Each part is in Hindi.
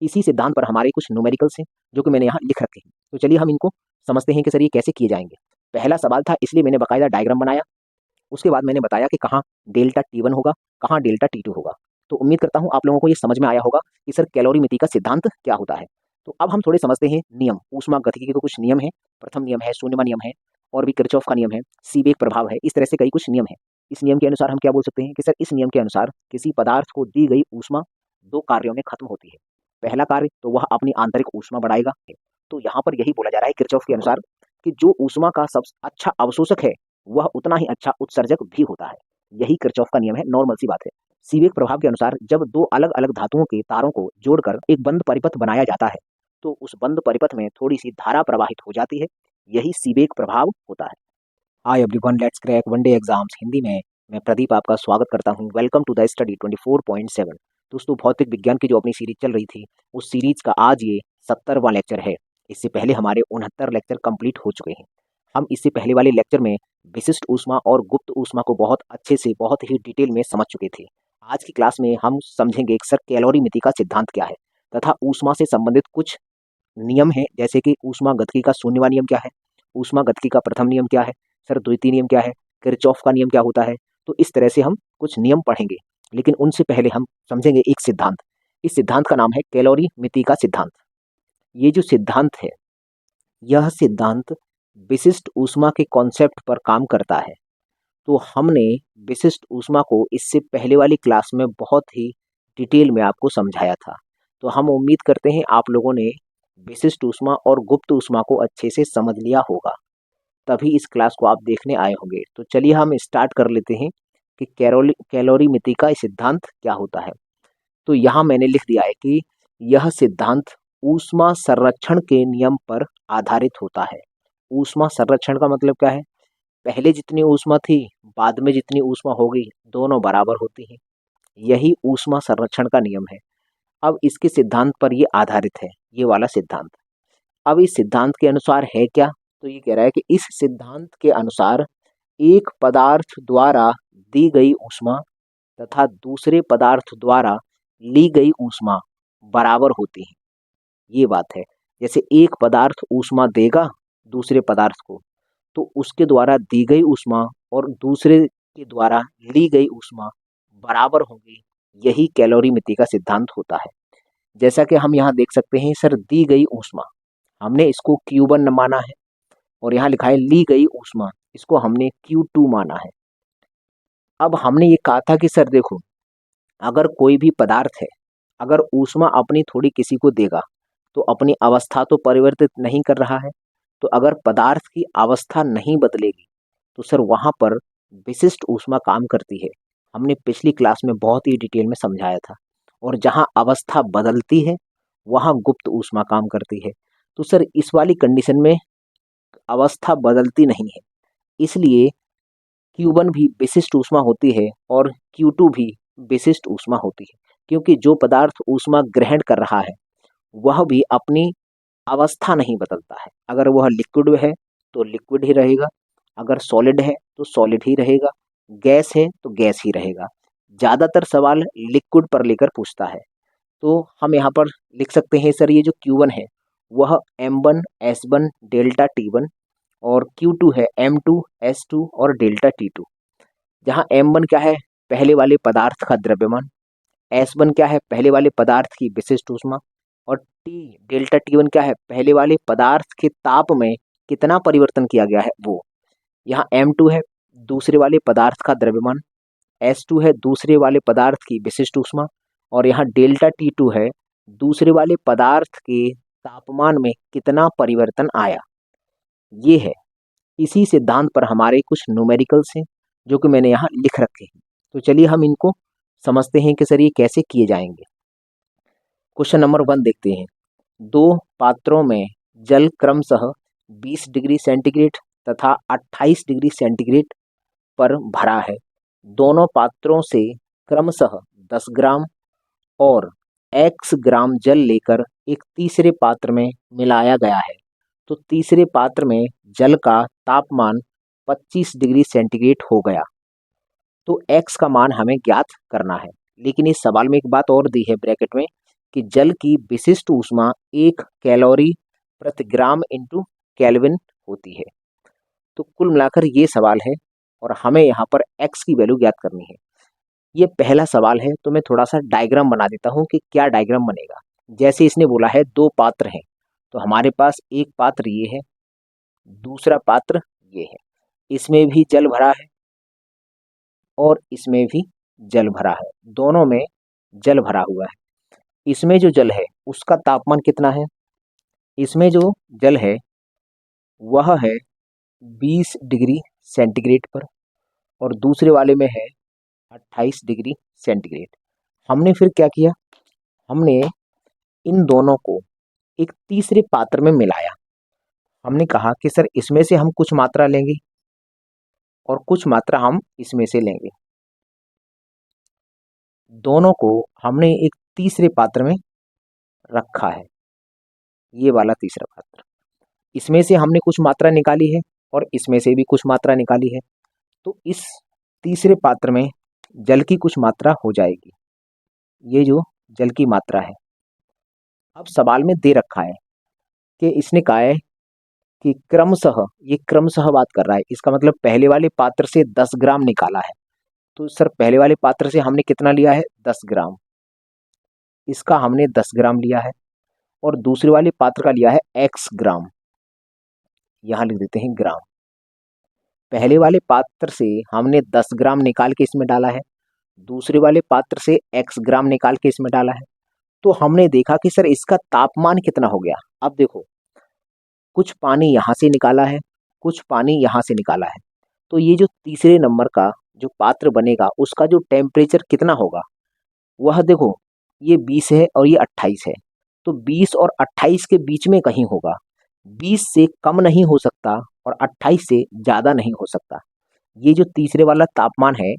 इसी सिद्धांत पर हमारे कुछ न्यूमेरिकल्स हैं जो कि मैंने यहाँ लिख रखे हैं। तो चलिए हम इनको समझते हैं कि सर ये कैसे किए जाएंगे। पहला सवाल था, इसलिए मैंने बाकायदा डायग्राम बनाया। उसके बाद मैंने बताया कि कहाँ डेल्टा T1 होगा, कहाँ डेल्टा T2 होगा। तो उम्मीद करता हूँ आप लोगों को ये समझ में आया होगा कि सर कैलोरीमिति का सिद्धांत क्या होता है। तो अब हम थोड़े समझते हैं नियम। ऊष्मागतिकी के तो कुछ नियम है। प्रथम नियम है, शून्यमा नियम है, और भी किरचॉफ का नियम है, सीबेक प्रभाव है। इस तरह से कई कुछ नियम है। इस नियम के अनुसार हम क्या बोल सकते हैं कि सर इस नियम के अनुसार किसी पदार्थ को दी गई ऊष्मा दो कार्यों में खत्म होती है। पहला कार्य तो वह अपनी आंतरिक ऊष्मा बढ़ाएगा। तो यहाँ पर यही बोला जा रहा है किरचॉफ के अनुसार कि जो ऊष्मा का सबसे अच्छा अवशोषक है वह उतना ही अच्छा उत्सर्जक भी होता है। यही किरचॉफ का नियम है, नॉर्मल सी बात है। सीबेक प्रभाव के अनुसार जब दो अलग अलग धातुओं के तारों को जोड़कर एक बंद परिपथ बनाया जाता है तो उस बंद परिपथ में थोड़ी सी धारा प्रवाहित हो जाती है। यही सीबेक प्रभाव होता है। Hi everyone, let's crack one day exams Hindi में मैं प्रदीप आपका स्वागत करता हूं। Welcome to the study 24.7। दोस्तों, भौतिक विज्ञान की जो अपनी सीरीज चल रही थी उस सीरीज का आज ये 70वां लेक्चर है। इससे पहले हमारे 69 लेक्चर कंप्लीट हो चुके हैं। हम इससे पहले वाले लेक्चर में विशिष्ट ऊष्मा और गुप्त ऊष्मा को बहुत अच्छे से, बहुत ही डिटेल में समझ चुके थे। आज की क्लास में हम समझेंगे सर कैलोरीमिति का सिद्धांत क्या है तथा ऊष्मा से संबंधित कुछ नियम है, जैसे कि ऊष्मागतिकी का शून्यवां नियम क्या है, ऊष्मागतिकी का प्रथम नियम क्या है, सर द्वितीय नियम क्या है, किरचॉफ का नियम क्या होता है। तो इस तरह से हम कुछ नियम पढ़ेंगे, लेकिन उनसे पहले हम समझेंगे एक सिद्धांत। इस सिद्धांत का नाम है कैलोरीमिति का सिद्धांत। ये जो सिद्धांत है, यह सिद्धांत विशिष्ट ऊष्मा के कॉन्सेप्ट पर काम करता है। तो हमने विशिष्ट ऊष्मा को इससे पहले वाली क्लास में बहुत ही डिटेल में आपको समझाया था। तो हम उम्मीद करते हैं आप लोगों ने विशिष्ट ऊष्मा और गुप्त ऊष्मा को अच्छे से समझ लिया होगा, तभी इस क्लास को आप देखने आए होंगे। तो चलिए हम स्टार्ट कर लेते हैं कि कैलोरीमिति का सिद्धांत क्या होता है। तो यहाँ मैंने लिख दिया है कि यह सिद्धांत ऊष्मा संरक्षण के नियम पर आधारित होता है। ऊष्मा संरक्षण का मतलब क्या है? पहले जितनी ऊष्मा थी बाद में जितनी ऊष्मा होगी दोनों बराबर होती हैं। यही ऊष्मा संरक्षण का नियम है। अब इसके सिद्धांत पर ये आधारित है, ये वाला सिद्धांत। अब इस सिद्धांत के अनुसार है क्या? तो ये कह रहा है कि इस सिद्धांत के अनुसार एक पदार्थ द्वारा दी गई ऊष्मा तथा दूसरे पदार्थ द्वारा ली गई ऊष्मा बराबर होती है। ये बात है। जैसे एक पदार्थ ऊष्मा देगा दूसरे पदार्थ को, तो उसके द्वारा दी गई ऊष्मा और दूसरे के द्वारा ली गई ऊष्मा बराबर होगी। यही कैलोरीमिति का सिद्धांत होता है। जैसा कि हम यहाँ देख सकते हैं, सर दी गई ऊष्मा, हमने इसको Q1 माना है, और यहाँ लिखा है ली गई ऊष्मा, इसको हमने Q2 माना है। अब हमने ये कहा था कि सर देखो, अगर कोई भी पदार्थ है, अगर ऊष्मा अपनी थोड़ी किसी को देगा तो अपनी अवस्था तो परिवर्तित नहीं कर रहा है। तो अगर पदार्थ की अवस्था नहीं बदलेगी तो सर वहाँ पर विशिष्ट ऊष्मा काम करती है। हमने पिछली क्लास में बहुत ही डिटेल में समझाया था। और जहाँ अवस्था बदलती है वहाँ गुप्त ऊष्मा काम करती है। तो सर इस वाली कंडीशन में अवस्था बदलती नहीं है, इसलिए Q1 भी विशिष्ट ऊष्मा होती है और Q2 भी विशिष्ट ऊष्मा होती है, क्योंकि जो पदार्थ ऊष्मा ग्रहण कर रहा है वह भी अपनी अवस्था नहीं बदलता है। अगर वह लिक्विड है तो लिक्विड ही रहेगा, अगर सॉलिड है तो सॉलिड ही रहेगा, गैस है तो गैस ही रहेगा। ज़्यादातर सवाल लिक्विड पर लेकर पूछता है। तो हम यहाँ पर लिख सकते हैं सर ये जो Q1 है वह M1 S1 डेल्टा T1 और Q2 है M2 S2 और डेल्टा T2। जहाँ M1 क्या है? पहले वाले पदार्थ का द्रव्यमान। S1 क्या है? पहले वाले पदार्थ की विशिष्ट ऊष्मा। और डेल्टा T1 क्या है? पहले वाले पदार्थ के ताप में कितना परिवर्तन किया गया है वो। यहाँ M2 है दूसरे वाले पदार्थ का द्रव्यमान, S2 है दूसरे वाले पदार्थ की विशिष्ट ऊष्मा, और यहाँ डेल्टा T2 है दूसरे वाले पदार्थ के तापमान में कितना परिवर्तन आया। ये है। इसी सिद्धांत पर हमारे कुछ न्यूमेरिकल्स हैं जो कि मैंने यहाँ लिख रखे हैं। तो चलिए हम इनको समझते हैं कि सर ये कैसे किए जाएंगे। क्वेश्चन नंबर 1 देखते हैं। दो पात्रों में जल क्रमशः 20 डिग्री सेंटीग्रेड तथा 28 डिग्री सेंटीग्रेड पर भरा है। दोनों पात्रों से क्रमशः 10 ग्राम और x ग्राम जल लेकर एक तीसरे पात्र में मिलाया गया है। तो तीसरे पात्र में जल का तापमान 25 डिग्री सेंटीग्रेड हो गया। तो x का मान हमें ज्ञात करना है। लेकिन इस सवाल में एक बात और दी है ब्रैकेट में कि जल की विशिष्ट ऊष्मा 1 कैलोरी प्रति ग्राम इंटू केल्विन होती है। तो कुल मिलाकर ये सवाल है और हमें यहाँ पर x की वैल्यू ज्ञात करनी है। ये पहला सवाल है, तो मैं थोड़ा सा डायग्राम बना देता हूँ कि क्या डायग्राम बनेगा। जैसे इसने बोला है 2 पात्र हैं, तो हमारे पास एक पात्र ये है, दूसरा पात्र ये है। इसमें भी जल भरा है और इसमें भी जल भरा है, दोनों में जल भरा हुआ है। इसमें जो जल है उसका तापमान कितना है? इसमें जो जल है वह है 20 डिग्री सेंटीग्रेड पर और दूसरे वाले में है 28 डिग्री सेंटीग्रेड। हमने फिर क्या किया, हमने इन दोनों को एक तीसरे पात्र में मिलाया। हमने कहा कि सर इसमें से हम कुछ मात्रा लेंगे और कुछ मात्रा हम इसमें से लेंगे। दोनों को हमने एक तीसरे पात्र में रखा है, ये वाला तीसरा पात्र। इसमें से हमने कुछ मात्रा निकाली है और इसमें से भी कुछ मात्रा निकाली है, तो इस तीसरे पात्र में जल की कुछ मात्रा हो जाएगी। ये जो जल की मात्रा है, अब सवाल में दे रखा है कि इसने कहा है कि क्रमशः, ये क्रमशः बात कर रहा है, इसका मतलब पहले वाले पात्र से 10 ग्राम निकाला है। तो सर पहले वाले पात्र से हमने कितना लिया है? 10 ग्राम। इसका हमने 10 ग्राम लिया है और दूसरे वाले पात्र का लिया है x ग्राम। यहाँ लिख देते हैं ग्राम। पहले वाले पात्र से हमने 10 ग्राम निकाल के इसमें डाला है, दूसरे वाले पात्र से x ग्राम निकाल के इसमें डाला है। तो हमने देखा कि सर इसका तापमान कितना हो गया। अब देखो, कुछ पानी यहाँ से निकाला है, कुछ पानी यहाँ से निकाला है, तो ये जो तीसरे नंबर का जो पात्र बनेगा उसका जो टेम्परेचर कितना होगा, वह देखो ये 20 है और ये 28 है, तो 20 और 28 के बीच में कहीं होगा। 20 से कम नहीं हो सकता और 28 से ज़्यादा नहीं हो सकता। ये जो तीसरे वाला तापमान है,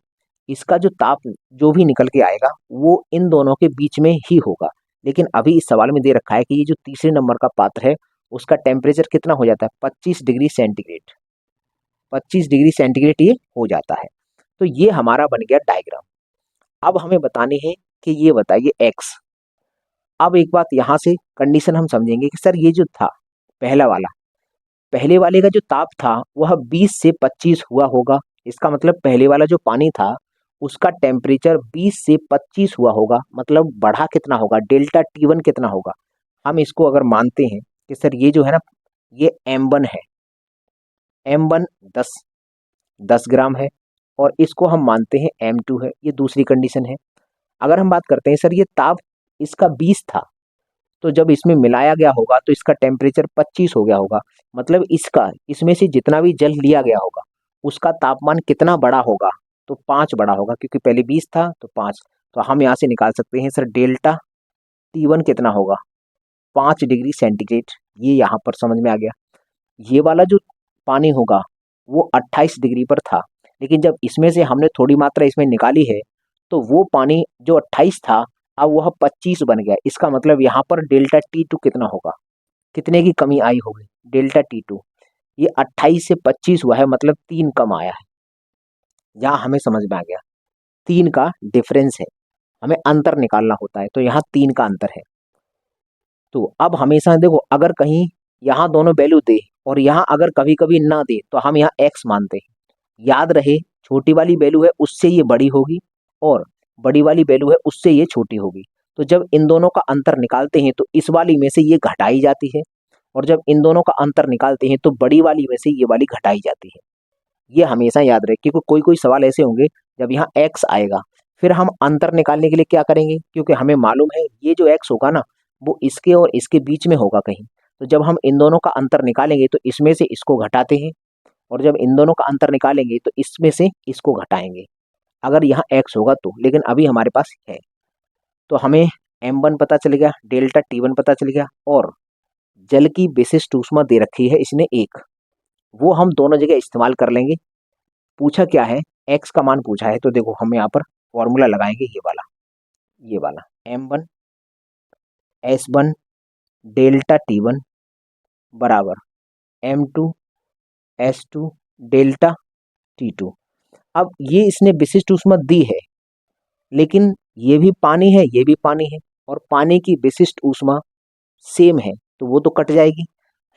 इसका जो ताप जो भी निकल के आएगा वो इन दोनों के बीच में ही होगा। लेकिन अभी इस सवाल में दे रखा है कि ये जो तीसरे नंबर का पात्र है उसका टेम्परेचर कितना हो जाता है? 25 डिग्री सेंटीग्रेड। 25 डिग्री सेंटीग्रेड ये हो जाता है। तो ये हमारा बन गया डायग्राम। अब हमें बतानी है कि ये बताइए x। अब एक बात यहाँ से कंडीशन हम समझेंगे कि सर ये जो था पहला वाला, पहले वाले का जो ताप था वह 20 से 25 हुआ होगा। इसका मतलब पहले वाला जो पानी था उसका टेम्परेचर 20 से 25 हुआ होगा, मतलब बढ़ा कितना होगा? डेल्टा T1 कितना होगा? हम इसको अगर मानते हैं कि सर ये जो है ना, ये M1 है, M1 10 ग्राम है और इसको हम मानते हैं M2 है, ये दूसरी कंडीशन है। अगर हम बात करते हैं सर ये ताप इसका 20 था, तो जब इसमें मिलाया गया होगा तो इसका टेम्परेचर 25 हो गया होगा, मतलब इसका इसमें से जितना भी जल लिया गया होगा उसका तापमान कितना बड़ा होगा? तो 5 बड़ा होगा, क्योंकि पहले 20 था तो 5। तो हम यहाँ से निकाल सकते हैं सर डेल्टा T1 कितना होगा? 5 डिग्री सेंटीग्रेड। ये यहाँ पर समझ में आ गया। ये वाला जो पानी होगा वो 28 डिग्री पर था, लेकिन जब इसमें से हमने थोड़ी मात्रा इसमें निकाली है तो वो पानी जो 28 था अब वह 25 बन गया। इसका मतलब यहाँ पर डेल्टा T2 कितना होगा? कितने की कमी आई होगी? डेल्टा T2, ये 28 से 25 हुआ है, मतलब 3 कम आया है। यहाँ हमें समझ में आ गया 3 का डिफरेंस है, हमें अंतर निकालना होता है, तो यहाँ 3 का अंतर है। तो अब हमेशा देखो, अगर कहीं यहाँ दोनों वैल्यू दे और यहाँ अगर कभी कभी ना दे तो हम यहाँ x मानते हैं। याद रहे, छोटी वाली वैल्यू है उससे ये बड़ी होगी और बड़ी वाली वैल्यू है उससे ये छोटी होगी। तो जब इन दोनों का अंतर निकालते हैं तो इस वाली में से ये घटाई जाती है और जब इन दोनों का अंतर निकालते हैं तो बड़ी वाली में से ये वाली घटाई जाती है। ये हमेशा याद रहे, क्योंकि कोई कोई सवाल ऐसे होंगे जब यहाँ x आएगा फिर हम अंतर निकालने के लिए क्या करेंगे, क्योंकि हमें मालूम है ये जो x होगा ना वो इसके और इसके बीच में होगा कहीं। तो जब हम इन दोनों का अंतर निकालेंगे तो इसमें से इसको घटाते हैं और जब इन दोनों का अंतर निकालेंगे तो इसमें से इसको घटाएंगे, अगर यहाँ x होगा तो। लेकिन अभी हमारे पास है, तो हमें M1 पता चल गया, डेल्टा T1 पता चल गया और जल की विशिष्ट ऊष्मा दे रखी है इसने 1, वो हम दोनों जगह इस्तेमाल कर लेंगे। पूछा क्या है? x का मान पूछा है, तो देखो हम यहाँ पर फॉर्मूला लगाएंगे, ये वाला M1 S1 डेल्टा T1 बराबर M2 S2 डेल्टा T2। अब ये इसने विशिष्ट ऊष्मा दी है, लेकिन ये भी पानी है ये भी पानी है, और पानी की विशिष्ट ऊष्मा सेम है तो वो तो कट जाएगी।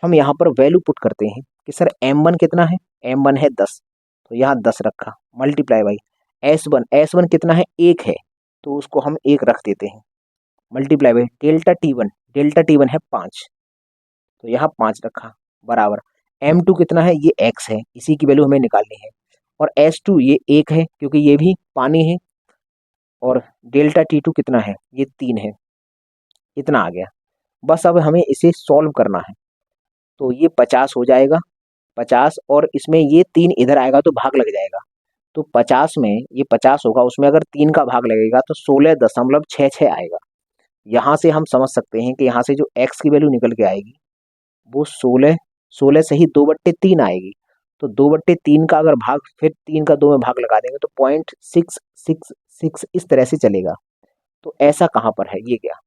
हम यहाँ पर वैल्यू पुट करते हैं कि सर m1 कितना है, m1 है 10, तो यहाँ 10 रखा, मल्टीप्लाई बाई S1 कितना है 1 है, तो उसको हम 1 रख देते हैं, multiply by delta T one है 5, तो यहाँ 5 रखा, बराबर m2 कितना है, ये x है, इसी की वैल्यू हमें निकालनी है, और S2 ये 1 है क्योंकि ये भी पानी है, और डेल्टा T2 कितना है, ये 3 है, इतना आ गया। बस अब हमें इसे सॉल्व करना है, तो ये 50 हो जाएगा, 50 और इसमें ये 3 इधर आएगा तो भाग लग जाएगा, तो 50 में ये 50 होगा, उसमें अगर 3 का भाग लगेगा तो 16.66 आएगा। यहाँ से हम समझ सकते हैं कि यहाँ से जो x की वैल्यू निकल के आएगी वो 16 से ही 2/3 आएगी, तो 2/3 का अगर भाग फिर 3 का 2 में भाग लगा देंगे तो 0.666 इस तरह से चलेगा। तो ऐसा कहाँ पर है, ये क्या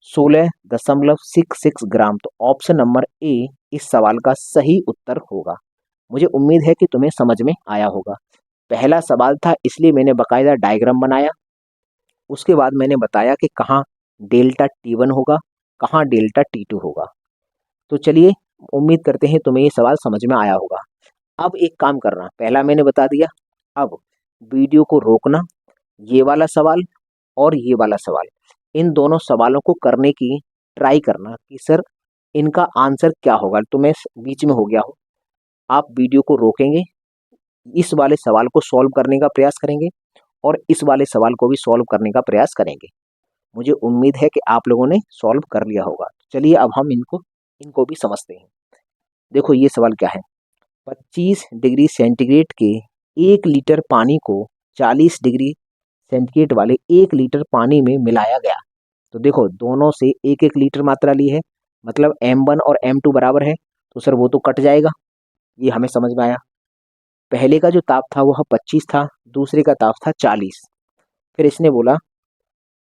16.66 ग्राम, तो ऑप्शन नंबर ए इस सवाल का सही उत्तर होगा। मुझे उम्मीद है कि तुम्हें समझ में आया होगा। पहला सवाल था इसलिए मैंने बाकायदा डायग्राम बनाया, उसके बाद मैंने बताया कि कहाँ डेल्टा T1 होगा, कहाँ डेल्टा T2 होगा। तो चलिए, उम्मीद करते हैं तुम्हें ये सवाल समझ में आया होगा। अब एक काम करना, पहला मैंने बता दिया, अब वीडियो को रोकना, ये वाला सवाल और ये वाला सवाल, इन दोनों सवालों को करने की ट्राई करना कि सर इनका आंसर क्या होगा। तो मैं बीच में हो गया हूँ, आप वीडियो को रोकेंगे, इस वाले सवाल को सॉल्व करने का प्रयास करेंगे और इस वाले सवाल को भी सॉल्व करने का प्रयास करेंगे। मुझे उम्मीद है कि आप लोगों ने सॉल्व कर लिया होगा। चलिए अब हम इनको भी समझते हैं। देखो ये सवाल क्या है, 25 डिग्री सेंटीग्रेड के 1 लीटर पानी को 40 डिग्री सेंटीग्रेड वाले 1 लीटर पानी में मिलाया गया। तो देखो दोनों से 1-1 लीटर मात्रा ली है, मतलब m1 और m2 बराबर है, तो सर वो तो कट जाएगा, ये हमें समझ में आया। पहले का जो ताप था वह 25 था, दूसरे का ताप था 40। फिर इसने बोला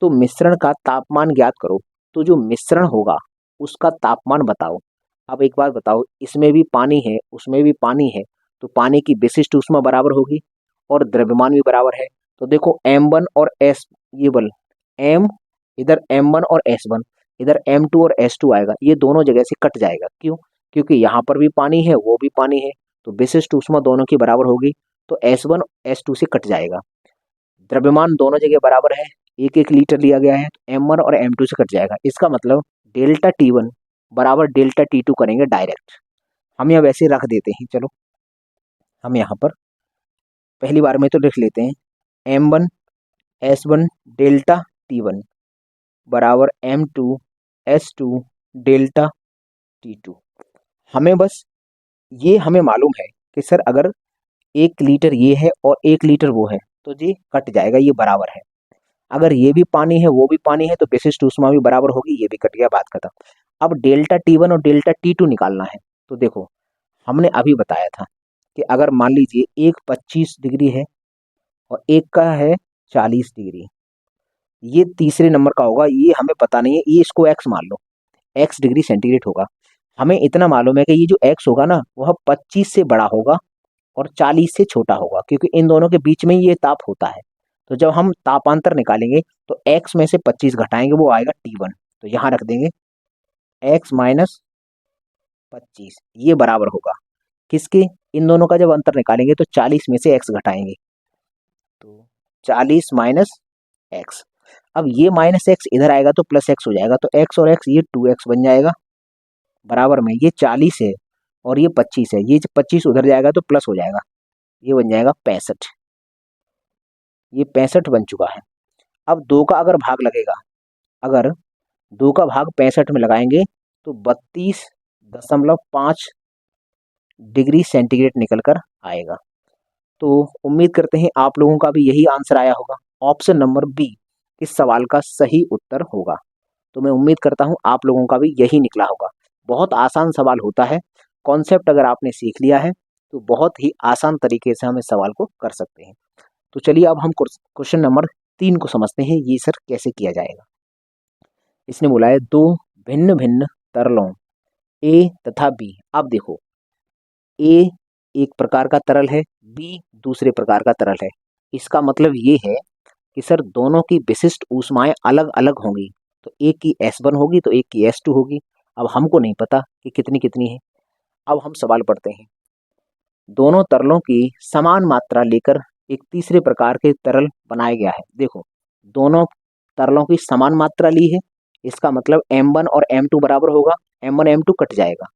तो मिश्रण का तापमान ज्ञात करो, तो जो मिश्रण होगा उसका तापमान बताओ। अब एक बात बताओ, इसमें भी पानी है उसमें भी पानी है, तो पानी की विशिष्ट ऊष्मा बराबर होगी और द्रव्यमान भी बराबर है। तो देखो m1 और s, ये बल m, इधर m1 और s1, इधर m2 और s2 आएगा, ये दोनों जगह से कट जाएगा। क्यों? क्योंकि यहाँ पर भी पानी है वो भी पानी है, तो विशिष्ट ऊष्मा दोनों की बराबर होगी, तो s1 s2 से कट जाएगा। द्रव्यमान दोनों जगह बराबर है, 1-1 लीटर लिया गया है, तो m1 और m2 से कट जाएगा। इसका मतलब डेल्टा T1 बराबर डेल्टा T2 करेंगे डायरेक्ट। हम यह वैसे रख देते हैं, चलो हम यहाँ पर पहली बार में तो लिख लेते हैं m1 s1 डेल्टा T1 बराबर m2 s2 डेल्टा T2। हमें बस ये हमें मालूम है कि सर अगर 1 लीटर ये है और 1 लीटर वो है तो ये कट जाएगा, ये बराबर है। अगर ये भी पानी है वो भी पानी है तो विशिष्ट ऊष्मा भी बराबर होगी, ये भी कट गया, बात खत्म। अब डेल्टा T1 और डेल्टा T2 निकालना है। तो देखो हमने अभी बताया था कि अगर मान लीजिए एक 25 डिग्री है और एक का है 40 डिग्री, ये तीसरे नंबर का होगा, ये हमें पता नहीं है, ये इसको x मान लो, x डिग्री सेंटीग्रेड होगा। हमें इतना मालूम है कि ये जो x होगा ना वह 25 से बड़ा होगा और 40 से छोटा होगा, क्योंकि इन दोनों के बीच में ये ताप होता है। तो जब हम तापांतर निकालेंगे तो x में से 25 घटाएंगे, वो आएगा T1, तो यहाँ रख देंगे x माइनस 25, ये बराबर होगा किसके, इन दोनों का जब अंतर निकालेंगे तो 40 में से x घटाएंगे, तो 40 माइनस x। अब ये माइनस x इधर आएगा तो प्लस x हो जाएगा, तो x और x ये 2x बन जाएगा, बराबर में ये 40 है और ये 25 है, ये 25 उधर जाएगा तो प्लस हो जाएगा, ये बन जाएगा 65, ये 65 बन चुका है। अब 2 का अगर भाग लगेगा, अगर 2 का भाग 65 में लगाएंगे तो 32.5 डिग्री सेंटीग्रेड निकल कर आएगा। तो उम्मीद करते हैं आप लोगों का भी यही आंसर आया होगा, ऑप्शन नंबर बी इस सवाल का सही उत्तर होगा। तो मैं उम्मीद करता हूं आप लोगों का भी यही निकला होगा। बहुत आसान सवाल होता है, कॉन्सेप्ट अगर आपने सीख लिया है तो बहुत ही आसान तरीके से हम इस सवाल को कर सकते हैं। तो चलिए अब हम क्वेश्चन नंबर 3 को समझते हैं, ये सर कैसे किया जाएगा। इसने बोला है दो भिन्न भिन्न तरलों ए तथा बी। अब देखो ए एक प्रकार का तरल है, बी दूसरे प्रकार का तरल है। इसका मतलब ये है कि सर दोनों की विशिष्ट ऊष्माएं अलग अलग होंगी, तो एक की S1 होगी तो एक की S2 होगी। अब हमको नहीं पता कि कितनी कितनी है। अब हम सवाल पढ़ते हैं। दोनों तरलों की समान मात्रा लेकर एक तीसरे प्रकार के तरल बनाया गया है। देखो, दोनों तरलों की समान मात्रा ली है, इसका मतलब M1 और M2 बराबर होगा, M1 M2 कट जाएगा।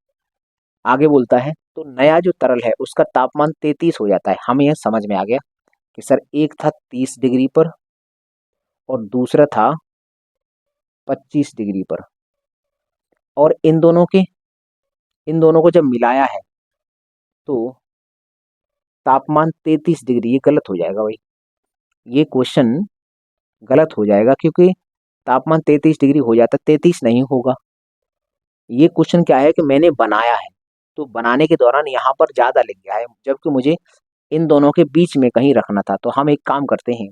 आगे बोलता है तो नया जो तरल है उसका तापमान 33 हो जाता है। हमें यह समझ में आ गया कि सर एक था 30 डिग्री पर और दूसरा था 25 डिग्री पर, और इन दोनों को जब मिलाया है तो तापमान 33 डिग्री, ये गलत हो जाएगा भाई, ये क्वेश्चन गलत हो जाएगा क्योंकि तापमान 33 डिग्री हो जाता, 33 नहीं होगा। ये क्वेश्चन क्या है कि मैंने बनाया है तो बनाने के दौरान यहाँ पर ज़्यादा लिख गया है, जबकि मुझे इन दोनों के बीच में कहीं रखना था। तो हम एक काम करते हैं,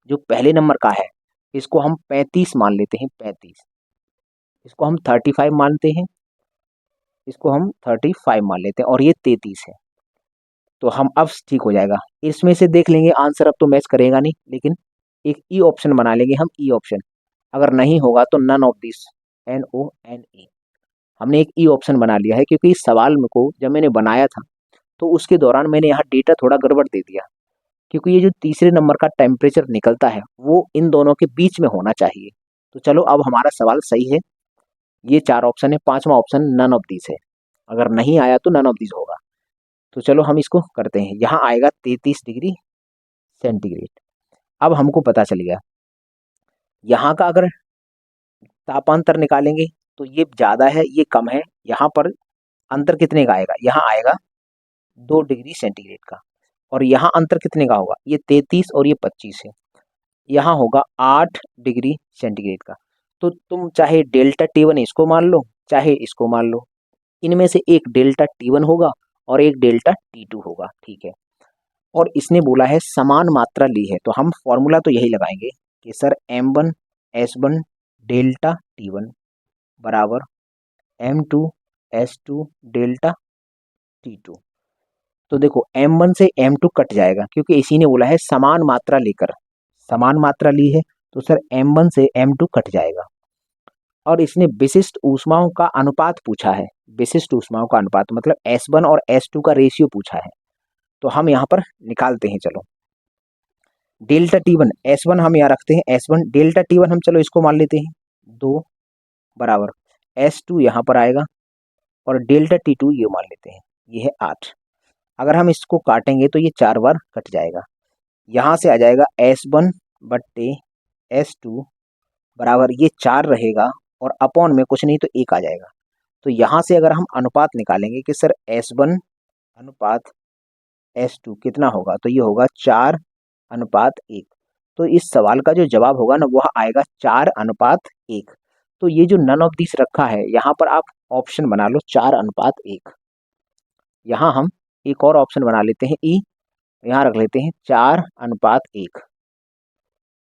जो पहले नंबर का है इसको हम 35 मान लेते हैं, 35, इसको हम 35 मानते हैं, इसको हम 35 मान लेते हैं, और ये 33 है। तो हम अब ठीक हो जाएगा। इसमें से देख लेंगे आंसर, अब तो मैच करेगा नहीं, लेकिन एक ई ऑप्शन बना लेंगे हम, ई ऑप्शन। अगर नहीं होगा तो नन ऑफ दिस, NONE, हमने एक ई ऑप्शन बना लिया है, क्योंकि इस सवाल में को जब मैंने बनाया था तो उसके दौरान मैंने यहाँ डेटा थोड़ा गड़बड़ दे दिया, क्योंकि ये जो तीसरे नंबर का टेम्परेचर निकलता है वो इन दोनों के बीच में होना चाहिए। तो चलो, अब हमारा सवाल सही है। ये 4 ऑप्शन है, 5वां ऑप्शन नन ऑफ दिस है। अगर नहीं आया तो नन ऑफ दिस होगा। तो चलो हम इसको करते हैं। यहाँ आएगा 33 डिग्री सेंटीग्रेड। अब हमको पता चल गया, यहाँ का अगर तापांतर निकालेंगे तो ये ज़्यादा है, ये कम है। यहाँ पर अंतर कितने का आएगा, यहाँ आएगा 2 डिग्री सेंटीग्रेड का। और यहाँ अंतर कितने का होगा, ये 33 और ये 25 है, यहाँ होगा 8 डिग्री सेंटीग्रेड का। तो तुम चाहे डेल्टा T1 इसको मान लो, चाहे इसको मान लो, इनमें से एक डेल्टा T1 होगा और एक डेल्टा T2 होगा, ठीक है। और इसने बोला है समान मात्रा ली है, तो हम फॉर्मूला तो यही लगाएंगे कि sir M1 S1 delta T1 बराबर M2 S2 डेल्टा T2। तो देखो, M1 से M2 कट जाएगा, क्योंकि इसी ने बोला है समान मात्रा लेकर, समान मात्रा ली है, तो सर M1 से M2 कट जाएगा। और इसने विशिष्ट ऊष्माओं का अनुपात पूछा है, विशिष्ट ऊष्माओं का अनुपात मतलब S1 और S2 का रेशियो पूछा है। तो हम यहाँ पर निकालते हैं, चलो। डेल्टा T1 S1 हम यहाँ रखते हैं, S1 डेल्टा T1 हम चलो इसको मान लेते हैं 2 बराबर S2 यहाँ पर आएगा, और डेल्टा T2 ये मान लेते हैं, ये है 8। अगर हम इसको काटेंगे तो ये 4 बार कट जाएगा। यहाँ से आ जाएगा S1 बट्टे S2 बराबर, ये 4 रहेगा और अपॉन में कुछ नहीं तो 1 आ जाएगा। तो यहाँ से अगर हम अनुपात निकालेंगे कि सर S1 अनुपात S2 कितना होगा, तो ये होगा 4:1। तो इस सवाल का जो जवाब होगा ना, वह आएगा 4:1। तो ये जो नन ऑफ दिस रखा है, यहाँ पर आप ऑप्शन बना लो 4:1। यहाँ हम एक और ऑप्शन बना लेते हैं, ई, यहाँ रख लेते हैं 4:1।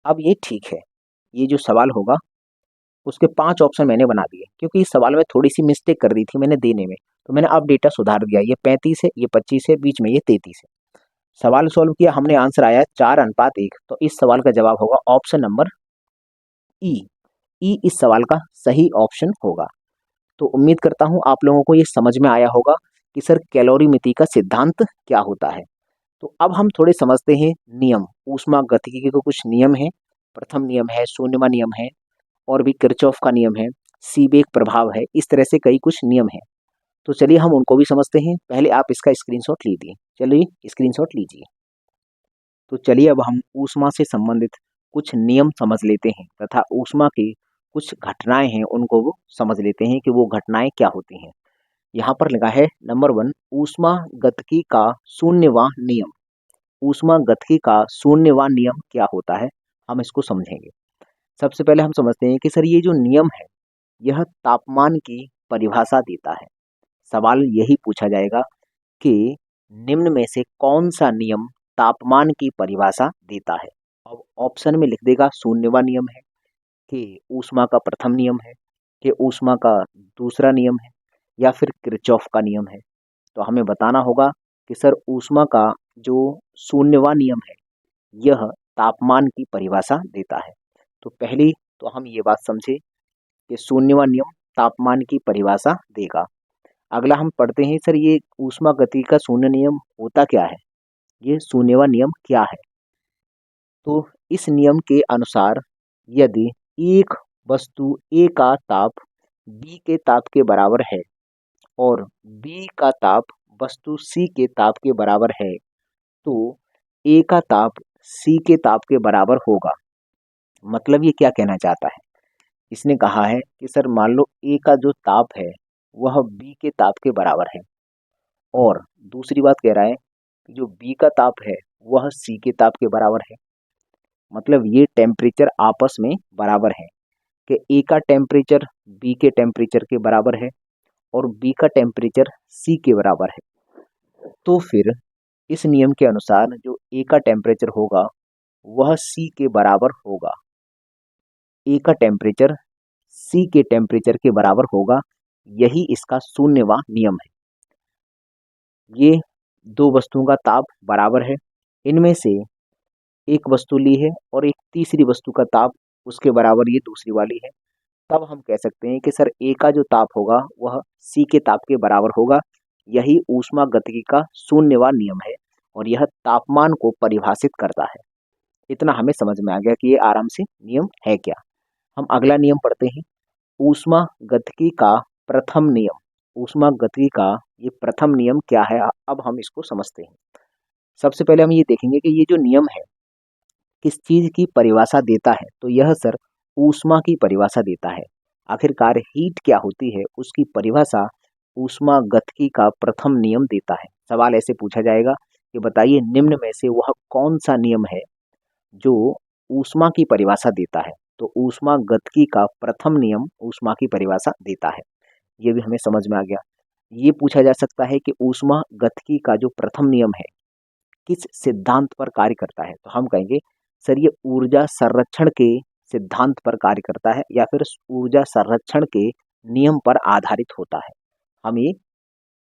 अब ये ठीक है, ये जो सवाल होगा उसके 5 ऑप्शन मैंने बना दिए, क्योंकि इस सवाल में थोड़ी सी मिस्टेक कर दी थी मैंने देने में, तो मैंने अब डेटा सुधार दिया। ये 35 है, ये 25 है, बीच में ये 33 है। सवाल सॉल्व किया हमने, आंसर आया 4:1। तो इस सवाल का जवाब होगा ऑप्शन नंबर ई। ई इस सवाल का सही ऑप्शन होगा। तो उम्मीद करता हूँ आप लोगों को ये समझ में आया होगा कि सर कैलोरीमिति का सिद्धांत क्या होता है। तो अब हम थोड़े समझते हैं नियम, ऊष्मा गतिकी के कुछ नियम हैं। प्रथम नियम है, शून्यमा नियम है, और भी किरचॉफ का नियम है, सीबेक प्रभाव है, इस तरह से कई कुछ नियम हैं। तो चलिए हम उनको भी समझते हैं। पहले आप इसका स्क्रीनशॉट लीजिए, चलिए स्क्रीनशॉट लीजिए। तो चलिए अब हम ऊष्मा से संबंधित कुछ नियम समझ लेते हैं, तथा ऊष्मा की कुछ घटनाएं हैं उनको वो समझ लेते हैं कि वो घटनाएं क्या होती हैं। यहाँ पर लिखा है नंबर 1, ऊष्मा गतिकी का शून्यवां नियम। ऊष्मा गतिकी का शून्यवां नियम क्या होता है, हम इसको समझेंगे। सबसे पहले हम समझते हैं कि सर ये जो नियम है यह तापमान की परिभाषा देता है। सवाल यही पूछा जाएगा कि निम्न में से कौन सा नियम तापमान की परिभाषा देता है। अब ऑप्शन में लिख देगा शून्यवां नियम है, कि ऊष्मा का प्रथम नियम है, कि ऊष्मा का दूसरा नियम है, या फिर किरचॉफ का नियम है। तो हमें बताना होगा कि सर ऊष्मा का जो शून्यवां नियम है यह तापमान की परिभाषा देता है। तो पहली तो हम ये बात समझे कि शून्यवा नियम तापमान की परिभाषा देगा। अगला हम पढ़ते हैं सर ये ऊष्मागतिकी का शून्य नियम होता क्या है, ये शून्यवा नियम क्या है। तो इस नियम के अनुसार यदि एक वस्तु ए का ताप बी के ताप के बराबर है और बी का ताप वस्तु सी के ताप के बराबर है तो ए का ताप सी के ताप के बराबर होगा। मतलब ये क्या कहना चाहता है, इसने कहा है कि सर मान लो ए का जो ताप है वह बी के ताप के बराबर है और दूसरी बात कह रहा है कि जो बी का ताप है वह सी के ताप के बराबर है। मतलब ये टेम्परेचर आपस में बराबर है कि ए का टेम्परेचर बी के टेम्परेचर के बराबर है और बी का टेम्परेचर सी के बराबर है। तो फिर इस नियम के अनुसार जो ए का टेम्परेचर होगा वह सी के बराबर होगा। ए का टेम्परेचर सी के टेम्परेचर के बराबर होगा, यही इसका शून्यवा नियम है। ये दो वस्तुओं का ताप बराबर है, इनमें से एक वस्तु ली है और एक तीसरी वस्तु का ताप उसके बराबर ये दूसरी वाली है। तब हम कह सकते हैं कि सर ए का जो ताप होगा वह सी के ताप के बराबर होगा। यही ऊष्मागतिकी का शून्यवा नियम है और यह तापमान को परिभाषित करता है। इतना हमें समझ में आ गया कि ये आराम से नियम है क्या। हम अगला नियम पढ़ते हैं, ऊष्मागतिकी का प्रथम नियम। ऊष्मागतिकी का ये प्रथम नियम क्या है, अब हम इसको समझते हैं। सबसे पहले हम ये देखेंगे कि ये जो नियम है किस चीज की परिभाषा देता है, तो यह सर ऊष्मा की परिभाषा देता है। आखिरकार हीट क्या होती है उसकी परिभाषा ऊष्मागतिकी का प्रथम नियम देता है। सवाल ऐसे पूछा जाएगा कि बताइए निम्न में से वह कौन सा नियम है जो ऊष्मा की परिभाषा देता है। तो ऊष्मागतिकी का प्रथम नियम ऊष्मा की परिभाषा देता है, ये भी हमें समझ में आ गया। ये पूछा जा सकता है कि ऊष्मागतिकी का जो प्रथम नियम है किस सिद्धांत पर कार्य करता है, तो हम कहेंगे सर ये ऊर्जा संरक्षण के सिद्धांत पर कार्य करता है या फिर ऊर्जा संरक्षण के नियम पर आधारित होता है। हम ये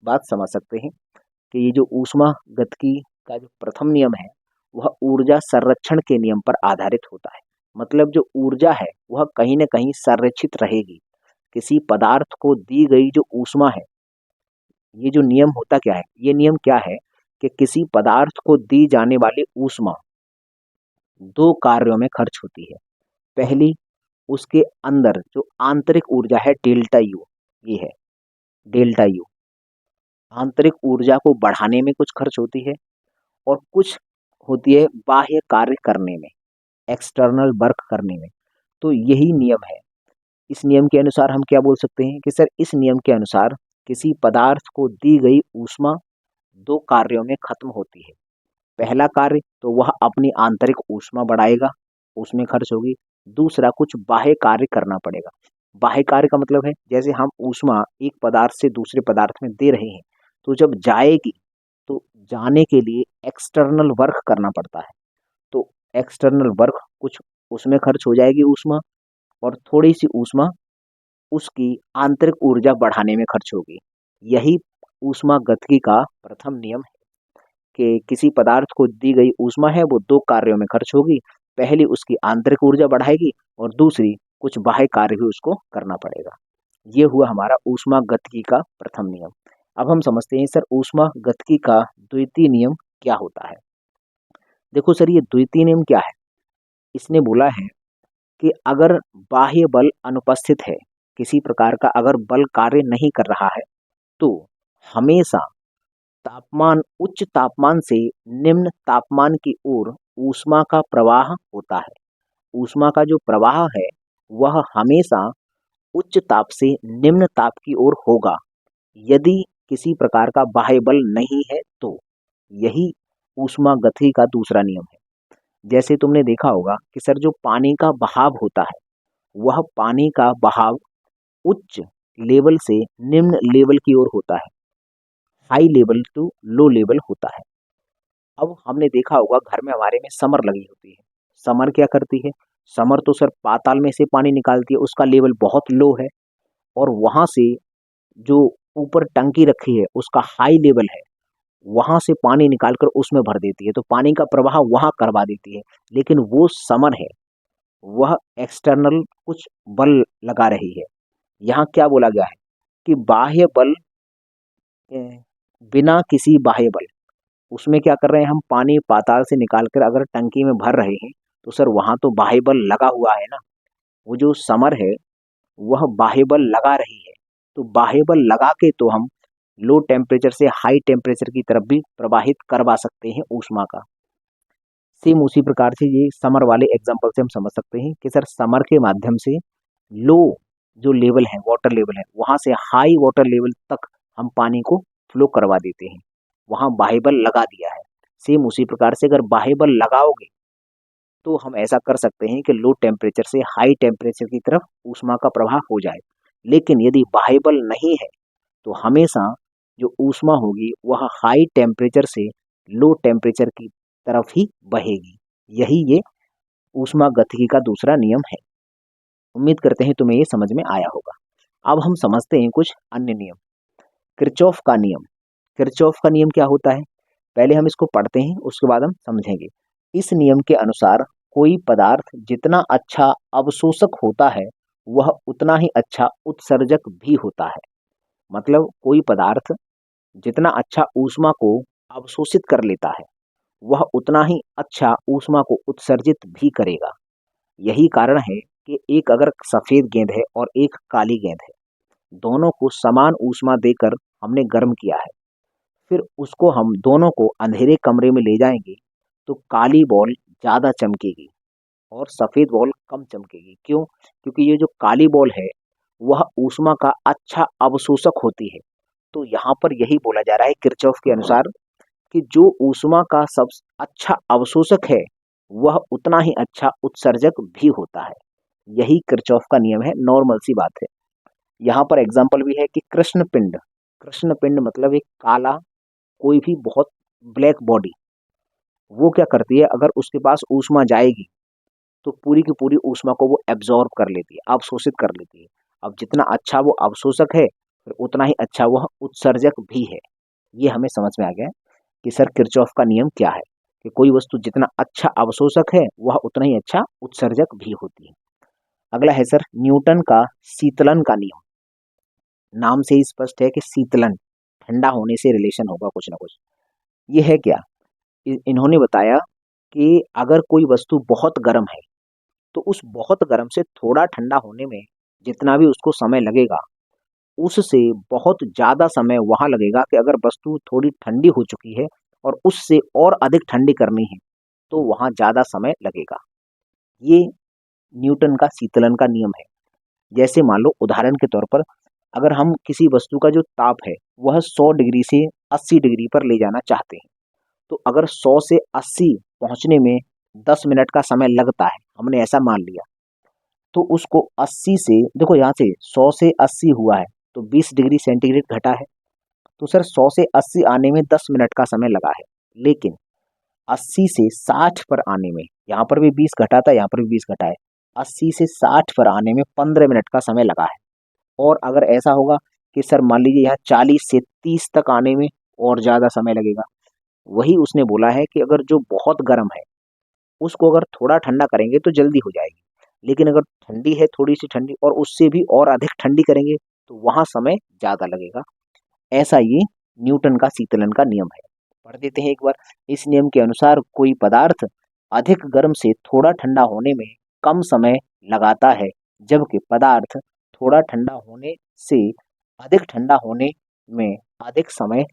बात समझ सकते हैं कि ये जो ऊष्मागतिकी का जो प्रथम नियम है वह ऊर्जा संरक्षण के नियम पर आधारित होता है। मतलब जो ऊर्जा है वह कहीं न कहीं संरक्षित रहेगी। किसी पदार्थ को दी गई जो ऊष्मा है, ये जो नियम होता क्या है, ये नियम क्या है कि किसी पदार्थ को दी जाने वाली ऊष्मा दो कार्यों में खर्च होती है। पहली, उसके अंदर जो आंतरिक ऊर्जा है डेल्टा यू, ये है डेल्टा यू, आंतरिक ऊर्जा को बढ़ाने में कुछ खर्च होती है और कुछ होती है बाह्य कार्य करने में, एक्सटर्नल वर्क करने में। तो यही नियम है। इस नियम के अनुसार हम क्या बोल सकते हैं कि सर इस नियम के अनुसार किसी पदार्थ को दी गई ऊष्मा दो कार्यों में खत्म होती है। पहला कार्य तो वह अपनी आंतरिक ऊष्मा बढ़ाएगा, उसमें खर्च होगी। दूसरा कुछ बाह्य कार्य करना पड़ेगा। बाह्य कार्य का मतलब है जैसे हम ऊष्मा एक पदार्थ से दूसरे पदार्थ में दे रहे हैं तो जब जाएगी तो जाने के लिए एक्सटर्नल वर्क करना पड़ता है। तो एक्सटर्नल वर्क कुछ उसमें खर्च हो जाएगी ऊष्मा और थोड़ी सी ऊष्मा उसकी आंतरिक ऊर्जा बढ़ाने में खर्च होगी। यही ऊष्मागतिकी का प्रथम नियम है कि किसी पदार्थ को दी गई ऊष्मा है वो दो कार्यों में खर्च होगी। पहली उसकी आंतरिक ऊर्जा बढ़ाएगी और दूसरी कुछ बाह्य कार्य भी उसको करना पड़ेगा। ये हुआ हमारा ऊष्मागतिकी का प्रथम नियम। अब हम समझते हैं सर ऊष्मागतिकी का द्वितीय नियम क्या होता है। देखो सर ये द्वितीय नियम क्या है, इसने बोला है कि अगर बाह्य बल अनुपस्थित है, किसी प्रकार का अगर बल कार्य नहीं कर रहा है तो हमेशा तापमान उच्च तापमान से निम्न तापमान की ओर ऊष्मा का प्रवाह होता है। ऊष्मा का जो प्रवाह है वह हमेशा उच्च ताप से निम्न ताप की ओर होगा यदि किसी प्रकार का बाह्य बल नहीं है तो। यही ऊष्मागतिकी का दूसरा नियम है। जैसे तुमने देखा होगा कि सर जो पानी का बहाव होता है वह पानी का बहाव उच्च लेवल से निम्न लेवल की ओर होता है, high level to low level होता है। अब हमने देखा होगा घर में हमारे में समर लगी होती है। समर क्या करती है, समर तो सर पाताल में से पानी निकालती है, उसका लेवल बहुत लो है और वहां से जो ऊपर टंकी रखी है उसका हाई लेवल है, वहां से पानी निकालकर उसमें भर देती है, तो पानी का प्रवाह वहां करवा देती है। लेकिन वो समर है वह एक्सटर्नल कुछ बल लगा रही है। यहाँ क्या बोला गया है कि बाह्य बल बिना किसी बाह्य बल, उसमें क्या कर रहे हैं हम, पानी पाताल से निकाल कर अगर टंकी में भर रहे हैं तो सर वहाँ तो बाह्य बल लगा हुआ है ना। वो जो समर है वह बाह्य बल लगा रही है, तो बाह्य बल लगा के तो हम लो टेम्परेचर से हाई टेम्परेचर की तरफ भी प्रवाहित करवा सकते हैं ऊष्मा का। सेम उसी प्रकार से ये समर वाले एग्जाम्पल से हम समझ सकते हैं कि सर समर के माध्यम से लो जो लेवल है, वाटर लेवल है, वहाँ से हाई वाटर लेवल तक हम पानी को फ्लो करवा देते हैं, वहाँ बाह्य बल लगा दिया है। सेम उसी प्रकार से अगर बाह्य बल लगाओगे तो हम ऐसा कर सकते हैं कि लो टेम्परेचर से हाई टेम्परेचर की तरफ ऊष्मा का प्रवाह हो जाए। लेकिन यदि बाह्य बल नहीं है तो हमेशा जो ऊष्मा होगी वह हाई टेम्परेचर से लो टेम्परेचर की तरफ ही बहेगी। यही ये ऊष्मा गतिकी का दूसरा नियम है। उम्मीद करते हैं तुम्हें ये समझ में आया होगा। अब हम समझते हैं कुछ अन्य नियम। किरचॉफ का नियम। किरचॉफ का नियम क्या होता है, पहले हम इसको पढ़ते हैं उसके बाद हम समझेंगे। इस नियम के अनुसार कोई पदार्थ जितना अच्छा अवशोषक होता है वह उतना ही अच्छा उत्सर्जक भी होता है। मतलब कोई पदार्थ जितना अच्छा ऊष्मा को अवशोषित कर लेता है वह उतना ही अच्छा ऊष्मा को उत्सर्जित भी करेगा। यही कारण है कि एक अगर सफेद गेंद है और एक काली गेंद है, दोनों को समान ऊष्मा देकर हमने गर्म किया है, फिर उसको हम दोनों को अंधेरे कमरे में ले जाएंगे तो काली बॉल ज़्यादा चमकेगी और सफ़ेद बॉल कम चमकेगी। क्यों? क्योंकि ये जो काली बॉल है वह ऊष्मा का अच्छा अवशोषक होती है। तो यहाँ पर यही बोला जा रहा है किरचॉफ के अनुसार कि जो ऊष्मा का सब अच्छा अवशोषक है वह उतना ही अच्छा उत्सर्जक भी होता है। यही किरचॉफ का नियम है, नॉर्मल सी बात है। यहाँ पर एग्जाम्पल भी है कि कृष्ण पिंड। कृष्ण पिंड मतलब एक काला कोई भी बहुत ब्लैक बॉडी, वो क्या करती है अगर उसके पास ऊष्मा जाएगी तो पूरी की पूरी ऊष्मा को वो एब्जॉर्ब कर लेती है, अवशोषित कर लेती है। अब जितना अच्छा वो अवशोषक है फिर उतना ही अच्छा वह उत्सर्जक भी है। ये हमें समझ में आ गया कि सर किरचॉफ का नियम क्या है कि कोई वस्तु जितना अच्छा अवशोषक है वह उतना ही अच्छा उत्सर्जक भी होती है। अगला है सर न्यूटन का शीतलन का नियम। नाम से ही स्पष्ट है कि शीतलन, ठंडा होने से रिलेशन होगा कुछ ना कुछ। ये है क्या, इन्होंने बताया कि अगर कोई वस्तु बहुत गर्म है तो उस बहुत गर्म से थोड़ा ठंडा होने में जितना भी उसको समय लगेगा उससे बहुत ज़्यादा समय वहाँ लगेगा कि अगर वस्तु थोड़ी ठंडी हो चुकी है और उससे और अधिक ठंडी करनी है तो वहाँ ज़्यादा समय लगेगा। ये न्यूटन का शीतलन का नियम है। जैसे मान लो उदाहरण के तौर पर अगर हम किसी वस्तु का जो ताप है वह 100 डिग्री से 80 डिग्री पर ले जाना चाहते हैं, तो अगर 100 से 80 पहुंचने में 10 मिनट का समय लगता है, हमने ऐसा मान लिया, तो उसको 80 से, देखो यहाँ से 100 से 80 हुआ है तो 20 डिग्री सेंटीग्रेड घटा है, तो सर 100 से 80 आने में 10 मिनट का समय लगा है। लेकिन 80 से 60 पर आने में, यहाँ पर भी 20 घटा था, यहाँ पर भी 20 घटा है, 80 से 60 पर आने में 15 मिनट का समय लगा है। और अगर ऐसा होगा कि सर मान लीजिए यहाँ 40 से 30 तक आने में और ज़्यादा समय लगेगा, वही उसने बोला है कि अगर जो बहुत गर्म है उसको अगर थोड़ा ठंडा करेंगे तो जल्दी हो जाएगी, लेकिन अगर ठंडी है थोड़ी सी ठंडी और उससे भी और अधिक ठंडी करेंगे तो वहाँ समय ज़्यादा लगेगा। ऐसा ये न्यूटन का शीतलन का नियम है। पढ़ देते हैं एक बार। इस नियम के अनुसार कोई पदार्थ अधिक गर्म से थोड़ा ठंडा होने में कम समय लगाता है, जबकि पदार्थ थोड़ा ठंडा होने से अधिक ठंडा होने में अधिक समय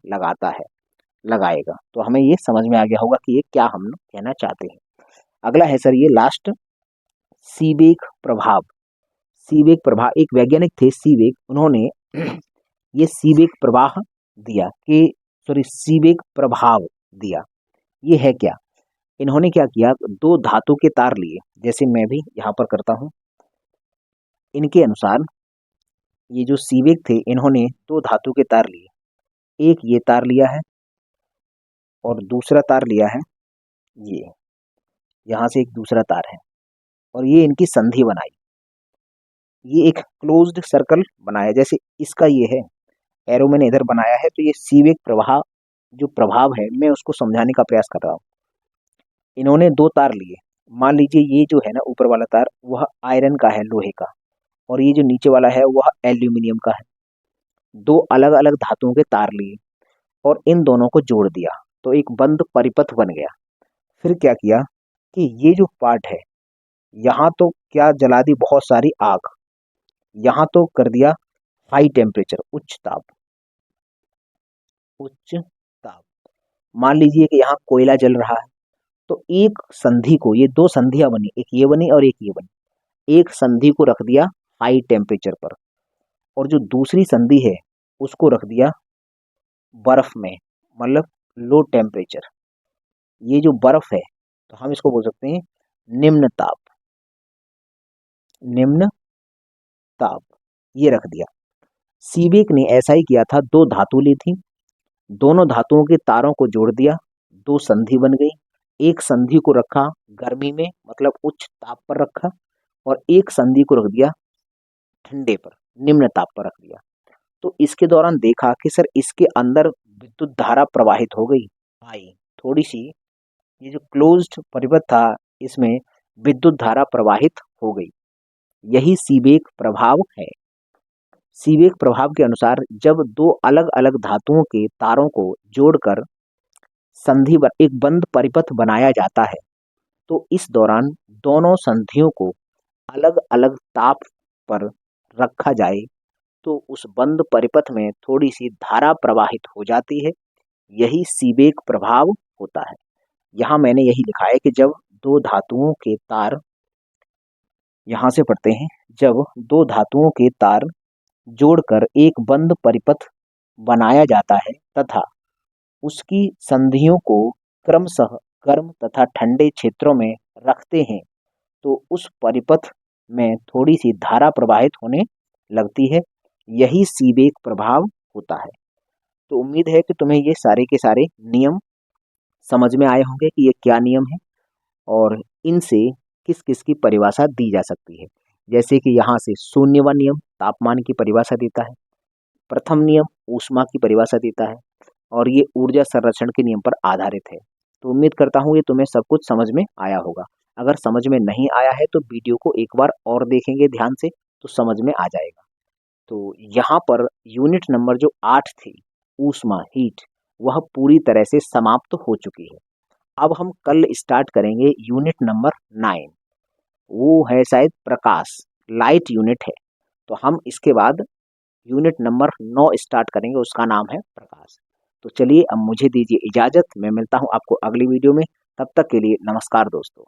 लगाएगा। तो हमें ये समझ में आ गया होगा कि ये क्या हम लोग कहना चाहते हैं। अगला है सर ये लास्ट, सीबेक प्रभाव। सीबेक प्रभाव, एक वैज्ञानिक थे सीबेक, उन्होंने ये सीबेक प्रवाह दिया कि सॉरी सीबेक प्रभाव दिया। ये है क्या, इन्होंने क्या किया, दो धातु के तार लिए, जैसे मैं भी यहाँ पर करता हूँ। इनके अनुसार ये जो सीबेक थे इन्होंने दो धातु के तार लिए, एक ये तार लिया है और दूसरा तार लिया है ये, यहाँ से एक दूसरा तार है और ये इनकी संधि बनाई। ये एक क्लोज्ड सर्कल बनाया, जैसे इसका ये है, एरो मैंने इधर बनाया है, तो ये सीबेक प्रवाह जो प्रभाव है मैं उसको समझाने का प्रयास कर रहा हूँ। इन्होंने दो तार लिए, मान लीजिए ये जो है ना ऊपर वाला तार वह आयरन का है, लोहे का, और ये जो नीचे वाला है वह एल्यूमिनियम का है। दो अलग अलग धातुओं के तार लिए और इन दोनों को जोड़ दिया तो एक बंद परिपथ बन गया। फिर क्या किया कि ये जो पार्ट है यहाँ तो क्या जला दी बहुत सारी आग, यहाँ तो कर दिया हाई टेम्परेचर, उच्च ताप। मान लीजिए कि यहाँ कोयला जल रहा है तो एक संधि को, ये दो संधियां बनी, एक ये बनी और एक ये बनी, एक संधि को रख दिया हाई टेम्परेचर पर और जो दूसरी संधि है उसको रख दिया बर्फ में, मतलब लो टेम्परेचर। ये जो बर्फ है तो हम इसको बोल सकते हैं निम्न ताप, निम्न ताप, ये रख दिया। सीबेक ने ऐसा ही किया था, दो धातु ली थी, दोनों धातुओं के तारों को जोड़ दिया, दो संधि बन गई, एक संधि को रखा गर्मी में मतलब उच्च ताप पर रखा और एक संधि को रख दिया ठंडे पर, निम्न ताप पर रख दिया। तो इसके दौरान देखा कि सर इसके अंदर विद्युत धारा प्रवाहित हो गई, आई थोड़ी सी, ये जो क्लोज्ड परिपथ था इसमें विद्युत धारा प्रवाहित हो गई। यही सीबेक प्रभाव है। सीबेक प्रभाव के अनुसार जब दो अलग अलग धातुओं के तारों को जोड़कर संधि एक बंद परिपथ बनाया जाता है तो इस दौरान दोनों संधियों को अलग अलग ताप पर रखा जाए तो उस बंद परिपथ में थोड़ी सी धारा प्रवाहित हो जाती है। यही सीबेक प्रभाव होता है। यहाँ मैंने यही लिखा है कि जब दो धातुओं के तार, यहाँ से पढ़ते हैं, जब दो धातुओं के तार जोड़कर एक बंद परिपथ बनाया जाता है तथा उसकी संधियों को क्रमशः गर्म तथा ठंडे क्षेत्रों में रखते हैं तो उस परिपथ में थोड़ी सी धारा प्रवाहित होने लगती है। यही सीबेक प्रभाव होता है। तो उम्मीद है कि तुम्हें ये सारे के सारे नियम समझ में आए होंगे कि ये क्या नियम है और इनसे किस किस की परिभाषा दी जा सकती है। जैसे कि यहाँ से शून्यवा नियम तापमान की परिभाषा देता है, प्रथम नियम ऊष्मा की परिभाषा देता है और ये ऊर्जा संरक्षण के नियम पर आधारित है। तो उम्मीद करता हूँ ये तुम्हें सब कुछ समझ में आया होगा। अगर समझ में नहीं आया है तो वीडियो को एक बार और देखेंगे ध्यान से तो समझ में आ जाएगा। तो यहाँ पर यूनिट नंबर जो 8 थी, ऊष्मा हीट, वह पूरी तरह से समाप्त हो चुकी है। अब हम कल स्टार्ट करेंगे यूनिट नंबर 9, वो है शायद प्रकाश, लाइट यूनिट है। तो हम इसके बाद यूनिट नंबर 9 स्टार्ट करेंगे, उसका नाम है प्रकाश। तो चलिए अब मुझे दीजिए इजाज़त, मैं मिलता हूँ आपको अगली वीडियो में। तब तक के लिए नमस्कार दोस्तों।